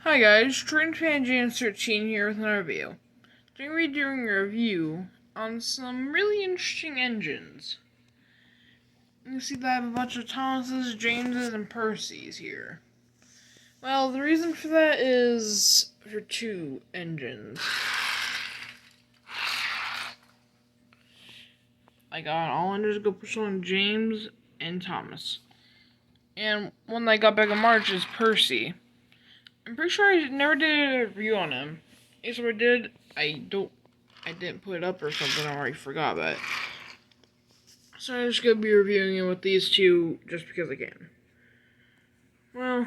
Hi guys, Train James 13 here with another review. Today we're doing a review on some really interesting engines. You can see that I have a bunch of Thomases, Jameses, and Percys here. Well, the reason for that is for two engines. I got all engines go push on James and Thomas. And one that I got back in March is Percy. I'm pretty sure I never did a review on him. If I did, I didn't put it up or something. I already forgot about it. So I'm just gonna be reviewing it with these two just because I can. Well,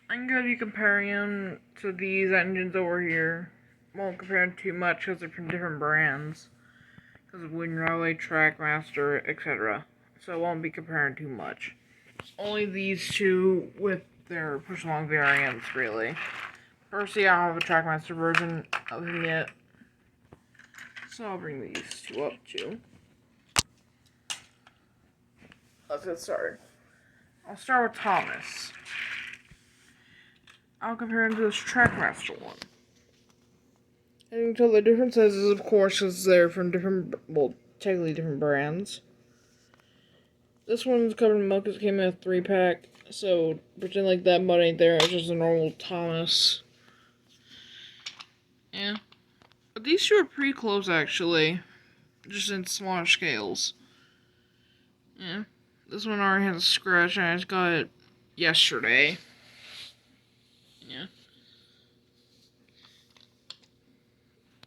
I'm gonna be comparing them to these engines over here. Won't compare them too much because they're from different brands. Because of Wind Railway, Trackmaster, etc. So I won't be comparing too much. Only these two with their push-along variants, really. Percy, I don't have a Trackmaster version of him yet. So I'll bring these two up too. Let's get started. I'll start with Thomas. I'll compare him to this Trackmaster one. And you can tell the difference is, of course, is they're from different, well, technically different brands. This one's covered in milk because it came in a 3-pack. So pretend like that mud ain't there. It's just a normal Thomas. Yeah. But these two are pretty close, actually. Just in smaller scales. Yeah. This one already has a scratch, and I just got it yesterday. Yeah.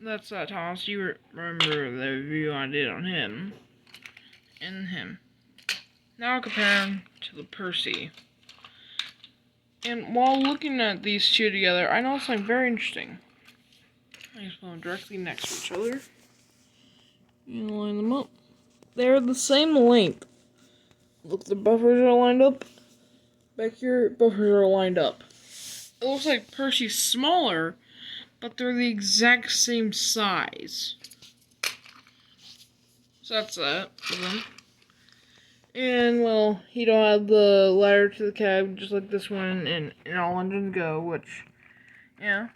That's Thomas. You remember the review I did on him. And him. Now I'll compare him to the Percy. And while looking at these two together, I noticed something very interesting. I just put them directly next to each other. And line them up. They're the same length. Look, the buffers are lined up. Back here, buffers are lined up. It looks like Percy's smaller, but they're the exact same size. So that's that for them. And, well, he don't have the ladder to the cab, just like this one in All Engines Go, which, yeah.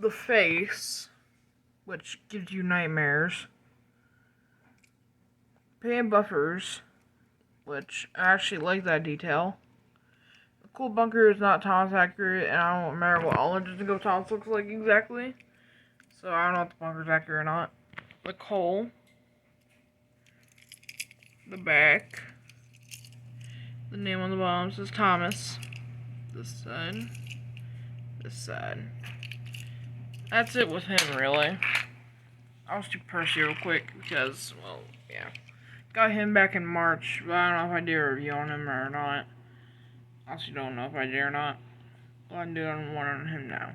The face, which gives you nightmares. Pan buffers, which I actually like that detail. The cool bunker is not Thomas accurate, and I don't remember what All Engines Go Thomas looks like exactly. So I don't know if the bunker's accurate or not. The coal. The back. The name on the bottom says Thomas. This side. This side. That's it with him, really. I'll just do Percy real quick because, well, yeah. Got him back in March, but I don't know if I did a review on him or not. I also don't know if I did or not. But I'm doing one on him now.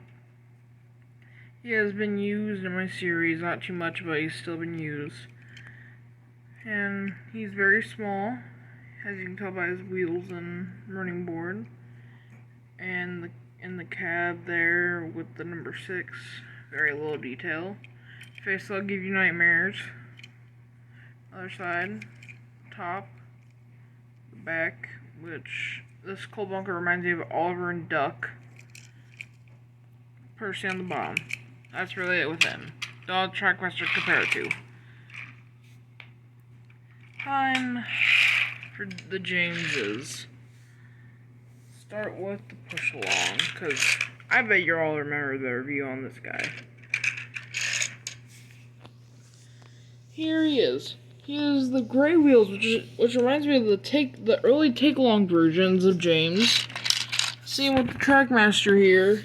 He has been used in my series, not too much, but he's still been used. And he's very small, as you can tell by his wheels and running board. And in the cab there with the number 6, very little detail. Face will give you nightmares. Other side, top, the back, which this coal bunker reminds me of Oliver and Duck. Percy on the bottom. That's really it with him. Dog Trackmaster compared to. Time for the Jameses. Start with the push along, because I bet you all remember the review on this guy. Here he is. He has the gray wheels, which reminds me of the early take-along versions of James. Same with the Trackmaster here,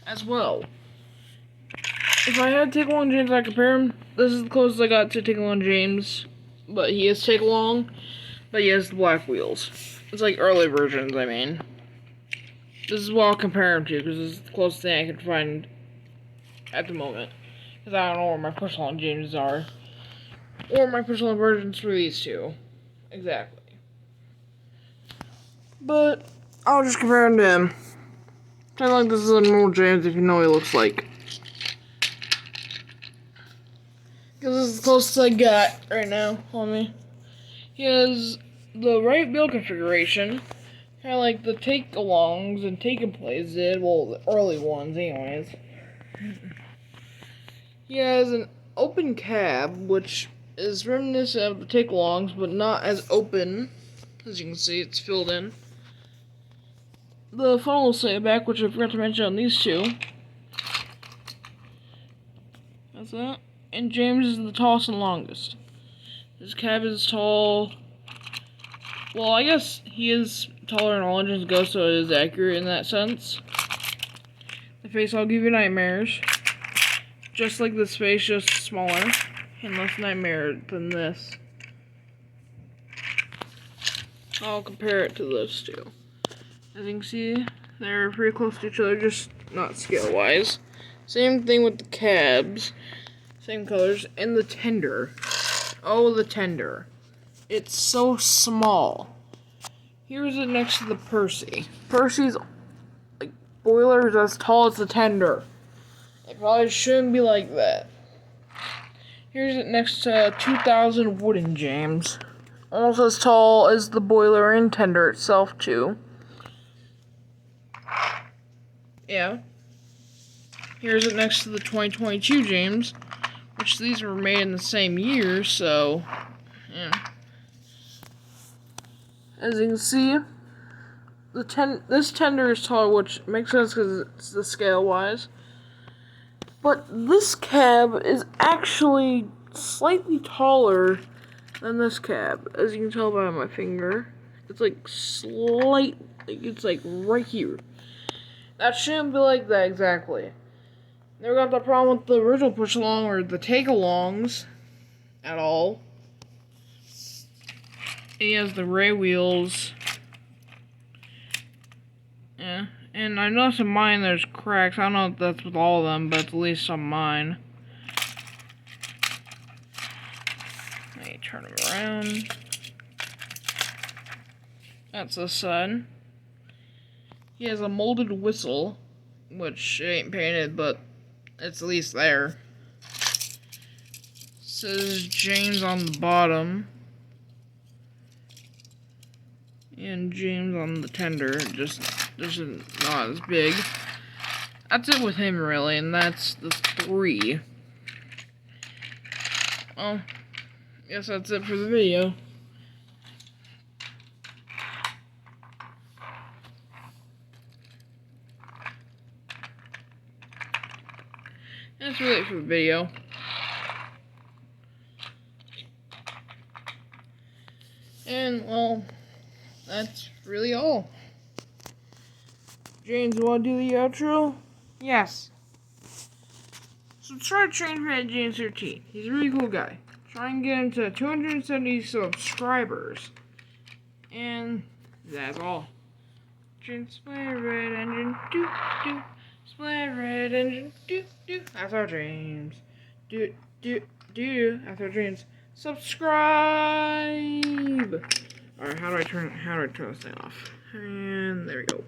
as well. If I had take-along James, I'd compare him. This is the closest I got to take-along James, but he is take-along, but he has the black wheels. It's like early versions, I mean. This is what I'll compare him to, because this is the closest thing I can find at the moment. Because I don't know where my push-along James are. Or my push-along versions for these two. Exactly. But I'll just compare him to him. Kind of like this is a normal James if you know what he looks like. Because this is the closest I got right now on me. He has the right wheel configuration. Kind of like the take-alongs and take-and-plays did. Well, the early ones, anyways. He has an open cab, which is reminiscent of the take-alongs, but not as open. As you can see, it's filled in. The funnel back, which I forgot to mention on these two. That's that. And James is the tallest and longest. His cab is tall. Well, I guess he is taller than all engines go, so it is accurate in that sense. The face I'll give you nightmares. Just like this face, just smaller and less nightmare than this. I'll compare it to those two. As you can see, they're pretty close to each other, just not scale-wise. Same thing with the cabs. Same colors. And the tender. Oh, the tender. It's so small. Here's it next to the Percy. Percy's like boiler is as tall as the tender. It probably shouldn't be like that. Here's it next to 2000 Wooden James. Almost as tall as the boiler and tender itself, too. Yeah. Here's it next to the 2022 James, which these were made in the same year, so, yeah. As you can see, this tender is taller, which makes sense because it's the scale-wise. But this cab is actually slightly taller than this cab, as you can tell by my finger. It's like it's like right here. That shouldn't be like that exactly. Never got that problem with the original push-along or the take-alongs at all. He has the Ray wheels. Yeah. And I noticed in mine there's cracks. I don't know if that's with all of them, but at least on mine. Let me turn them around. That's the sun. He has a molded whistle, which ain't painted, but it's at least there. It says James on the bottom. And James on the tender, just not as big. That's it with him, really, and that's the 3. Well, guess that's it for the video. That's really it for the video. And, well, that's really all. James, you want to do the outro? Yes. Subscribe to Train Fan James 13. He's a really cool guy. Try and get him to 270 subscribers. And that's all. James Splat Red Engine, do do. Splat Red Engine, do do. That's our dreams. Do do do. That's our dreams. Subscribe. Alright, how do I turn this thing off? And there we go.